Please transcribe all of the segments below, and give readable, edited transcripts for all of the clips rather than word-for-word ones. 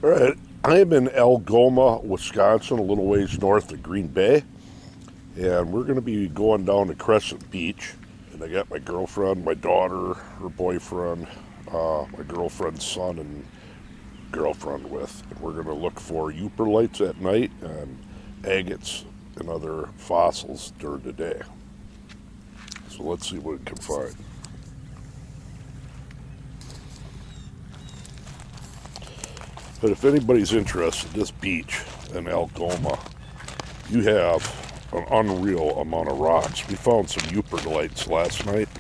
All right, I am in Algoma, Wisconsin, a little ways north of Green Bay, and we're going to be going down to Crescent Beach. And I got my girlfriend, my daughter, her boyfriend, my girlfriend's son, and girlfriend with. And we're going to look for Yooperlites at night and agates and other fossils during the day. So let's see what we can find. But if anybody's interested, this beach in Algoma, you have an unreal amount of rocks. We found some Yooperlites last night.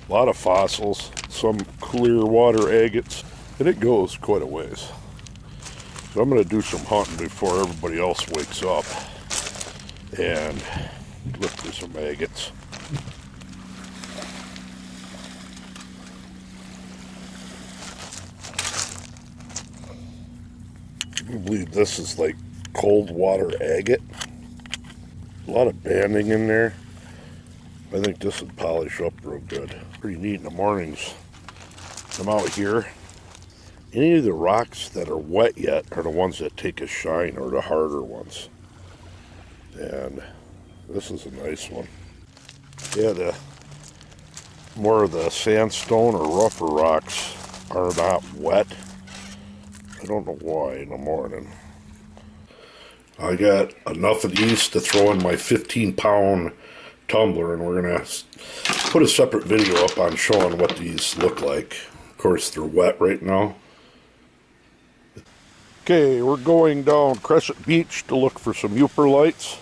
A lot of fossils, some clear water agates, and it goes quite a ways. So I'm going to do some hunting before everybody else wakes up and look for some agates. I believe this is like cold water agate. A lot of banding in there. I think this would polish up real good. Pretty neat in the mornings. I'm out here. Any of the rocks that are wet yet are the ones that take a shine, or the harder ones. And this is a nice one. Yeah, the more of the sandstone or rougher rocks are not wet. I don't know why in the morning. I got enough of these to throw in my 15-pound tumbler, and we're going to put a separate video up on showing what these look like. Of course, they're wet right now. Okay, we're going down Crescent Beach to look for some Yooperlites.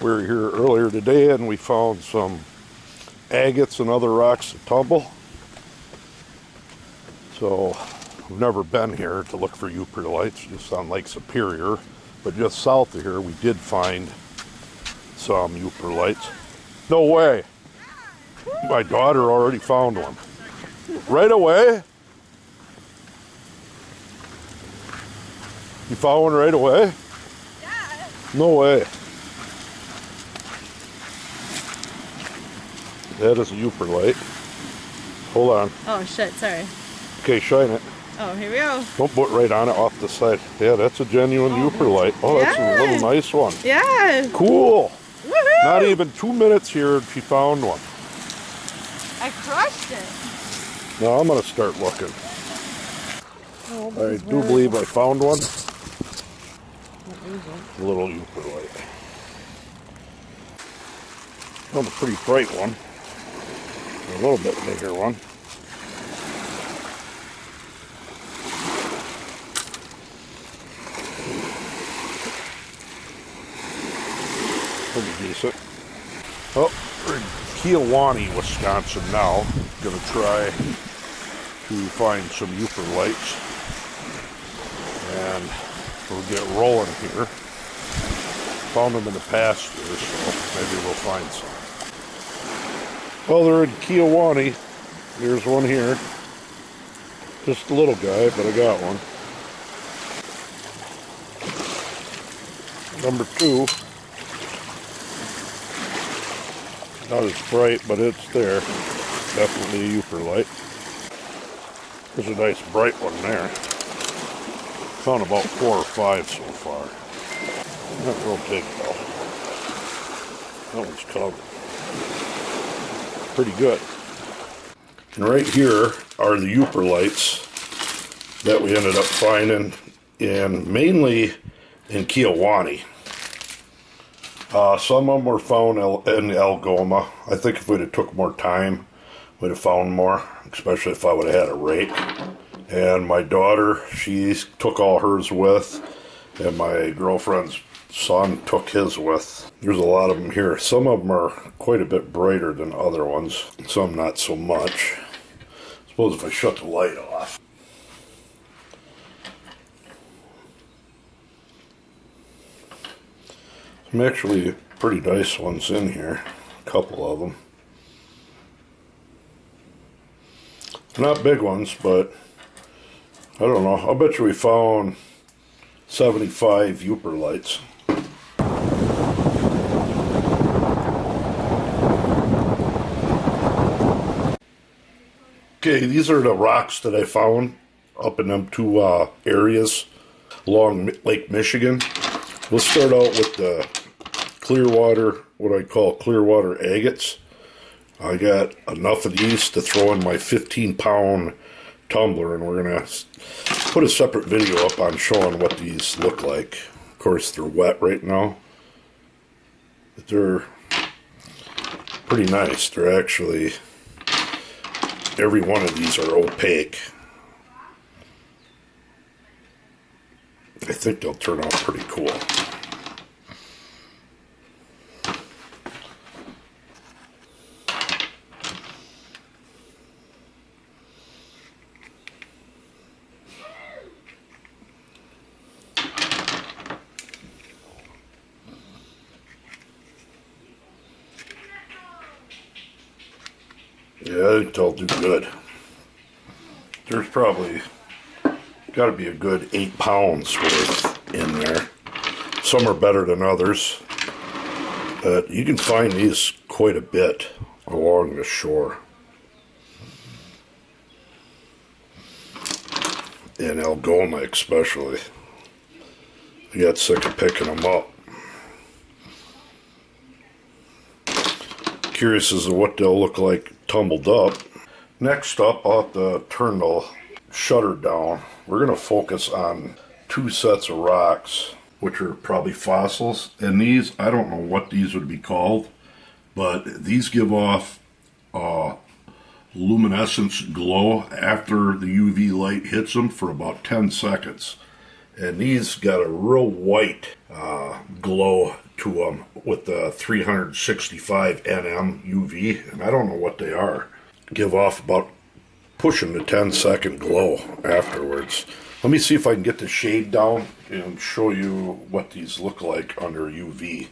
We were here earlier today, and we found some agates and other rocks that tumble. So we've never been here to look for Yooperlites, just on Lake Superior. But just south of here, we did find some Yooperlites. No way. My daughter already found one. Right away? You found one right away? Yeah. No way. That is a Yooperlite. Hold on. Oh shit, sorry. Okay, shine it. Oh, here we go. Don't put right on it off the side. Yeah, that's a genuine Yooperlite. Oh, that's a little nice one. Yeah. Cool. Woohoo! Not even 2 minutes here and she found one. I crushed it. Now I'm going to start looking. Oh, I do believe I found one. A little Yooperlite. Found a pretty bright one. A little bit bigger one. Pretty decent. Oh, we're in Kewaunee, Wisconsin now. Gonna try to find some Yooperlites. And we'll get rolling here. Found them in the pasture, so maybe we'll find some. Well, they're in Kewaunee. There's one here. Just a little guy, but I got one. Number 2. Not as bright, but it's there. Definitely a Yooperlite. There's a nice bright one there. Found about 4 or 5 so far. Not real big though. That one's covered. Pretty good. And right here are the Yooperlites that we ended up finding, and mainly in Kewaunee. Some of them were found in Algoma. I think if we'd have took more time, we'd have found more, especially if I would have had a rake. And my daughter, she took all hers with, and my girlfriend's son took his with. There's a lot of them here. Some of them are quite a bit brighter than other ones, some not so much. I suppose if I shut the light off. Some actually pretty nice ones in here, a couple of them. Not big ones, but I don't know. I'll bet you we found 75 Yooperlites. Okay, these are the rocks that I found up in them 2 areas along Lake Michigan. We'll start out with the Clearwater, what I call Clearwater Agates. I got enough of these to throw in my 15-pound tumbler, and we're going to put a separate video up on showing what these look like. Of course, they're wet right now, but they're pretty nice. They're actually, every one of these are opaque. I think they'll turn out pretty cool. Yeah, I think they'll do good. There's probably got to be a good 8 pounds worth in there. Some are better than others, but you can find these quite a bit along the shore. In Algoma especially. I got sick of picking them up. Curious as to what they'll look like tumbled up. Next up, I'll have to turn the shutter down. We're going to focus on 2 sets of rocks, which are probably fossils. And these, I don't know what these would be called, but these give off luminescence glow after the UV light hits them for about 10 seconds. And these got a real white glow to them with the 365 nm UV, and I don't know what they are. Give off about pushing the 10-second glow afterwards. Let me see if I can get the shade down and show you what these look like under UV.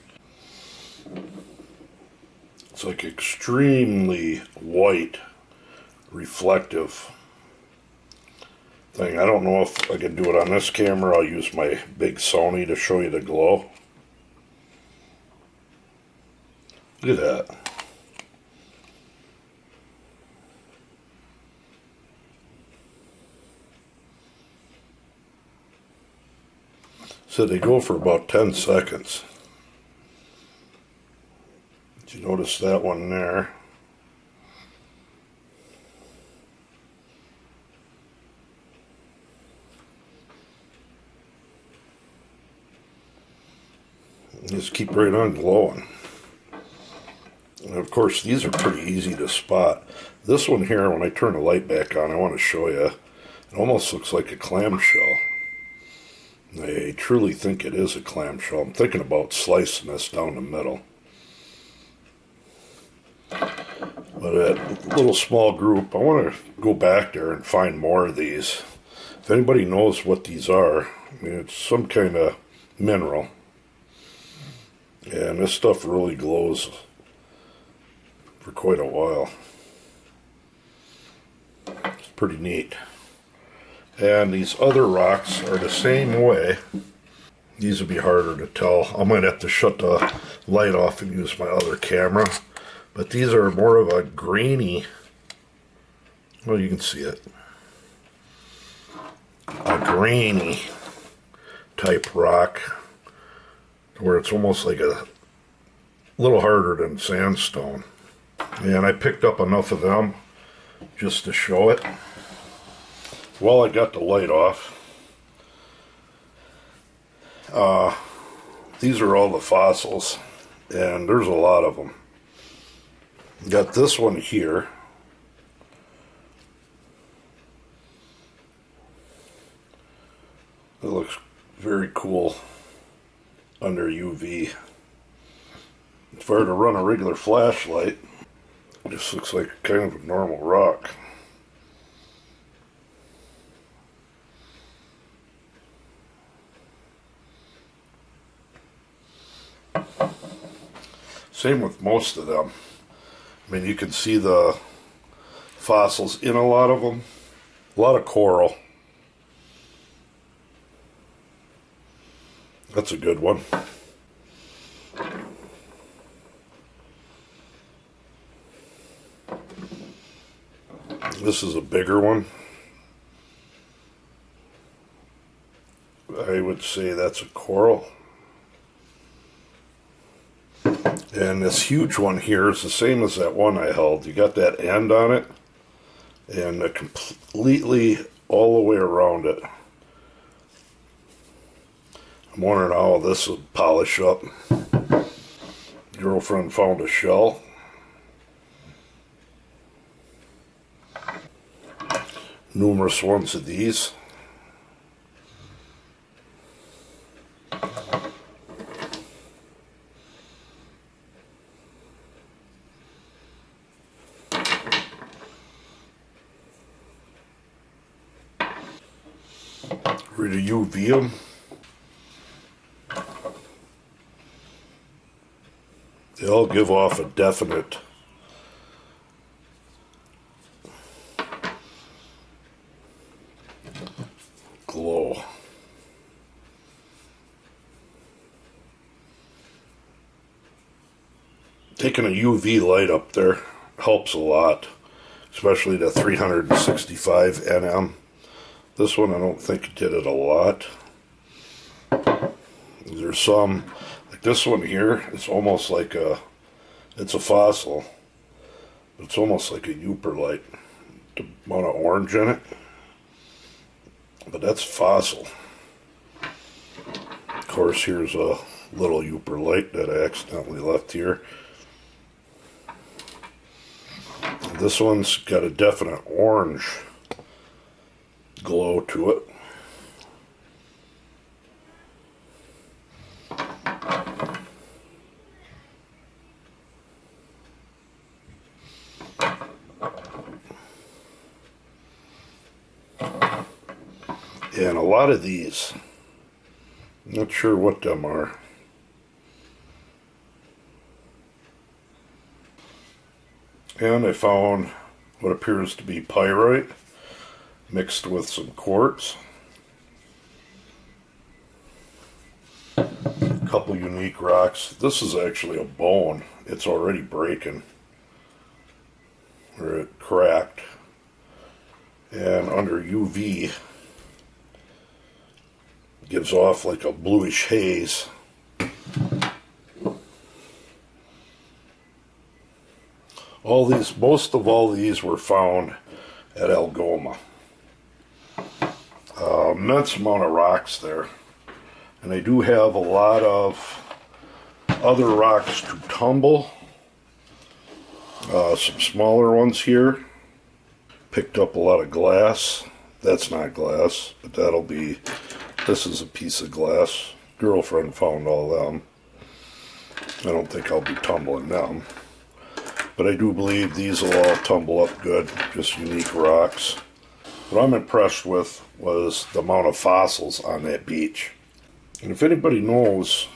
It's like extremely white, reflective thing. I don't know if I can do it on this camera. I'll use my big Sony to show you the glow. Look at that. So they go for about 10 seconds. Did you notice that one there? Just keep right on glowing. And of course, these are pretty easy to spot. This one here, when I turn the light back on, I want to show you, it almost looks like a clamshell. I truly think it is a clamshell. I'm thinking about slicing this down the middle. But a little small group, I want to go back there and find more of these. If anybody knows what these are, I mean, it's some kind of mineral. And this stuff really glows for quite a while. It's pretty neat. And these other rocks are the same way. These would be harder to tell. I might have to shut the light off and use my other camera. But these are more of a grainy, well, you can see it. A grainy type rock, where it's almost like a little harder than sandstone. And I picked up enough of them just to show it. While I got the light off, these are all the fossils, and there's a lot of them. Got this one here. It looks very cool under UV. If I were to run a regular flashlight, it just looks like kind of a normal rock. Same with most of them. I mean, you can see the fossils in a lot of them. A lot of coral. That's a good one. This is a bigger one. I would say that's a coral. And this huge one here is the same as that one I held. You got that end on it, and completely all the way around it. I'm wondering how this would polish up. Girlfriend found a shell. Numerous ones of these. Ready to UV them. They all give off a definite glow. Taking a UV light up there helps a lot, especially the 365 nm. This one I don't think it did it a lot. There's some, like this one here, it's almost like it's a fossil. It's almost like a Yooperlight. The amount of orange in it. But that's fossil. Of course, here's a little Yooperlight that I accidentally left here. This one's got a definite orange glow to it. And a lot of these, not sure what them are. And I found what appears to be pyrite mixed with some quartz. A couple unique rocks. This is actually a bone. It's already breaking, or it cracked. And under UV, gives off like a bluish haze. Most of all these were found at Algoma. Immense amount of rocks there. And I do have a lot of other rocks to tumble. Some smaller ones here. Picked up a lot of glass. That's not glass, but this is a piece of glass. Girlfriend found all them. I don't think I'll be tumbling them. But I do believe these will all tumble up good, just unique rocks. What I'm impressed with was the amount of fossils on that beach. And if anybody knows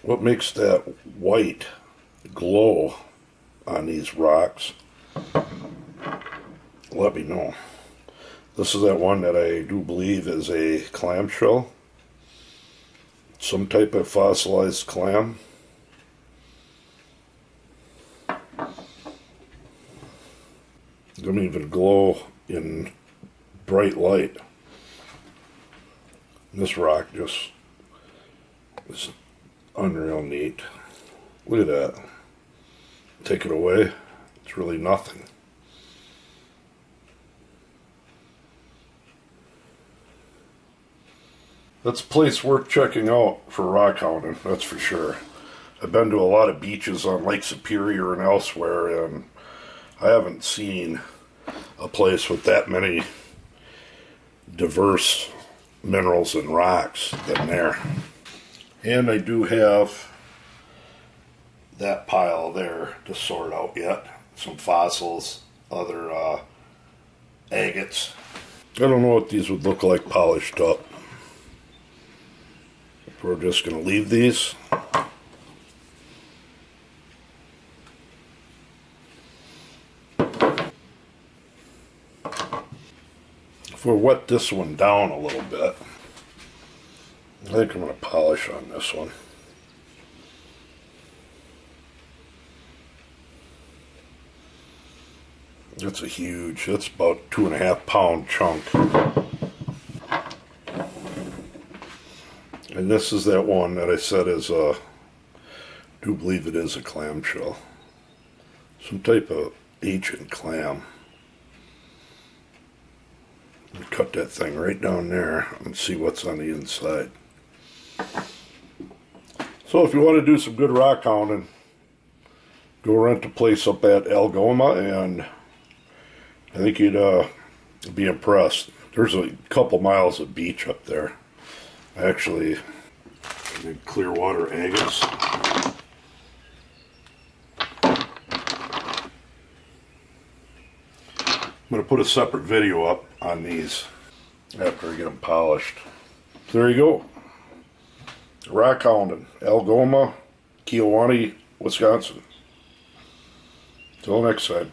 what makes that white glow on these rocks, let me know. This is that one that I do believe is a clamshell. Some type of fossilized clam. Don't even glow in bright light. This rock just is unreal neat. Look at that. Take it away, it's really nothing. That's a place worth checking out for rockhounding, that's for sure. I've been to a lot of beaches on Lake Superior and elsewhere, and I haven't seen a place with that many diverse minerals and rocks than there. And I do have that pile there to sort out yet. Some fossils, other agates. I don't know what these would look like polished up. We're just going to leave these. If we wet this one down a little bit, I think I'm going to polish on this one. That's about 2.5 pound chunk. And this is that one that I said is I do believe it is a clamshell. Some type of ancient clam. Cut that thing right down there and see what's on the inside. So if you want to do some good rock hounding, go rent a place up at Algoma, and I think you'd be impressed. There's a couple miles of beach up there. Actually, Clearwater agates. I'm going to put a separate video up on these after I get them polished. So there you go. Rockhounding, Algoma, Wisconsin. Till next time.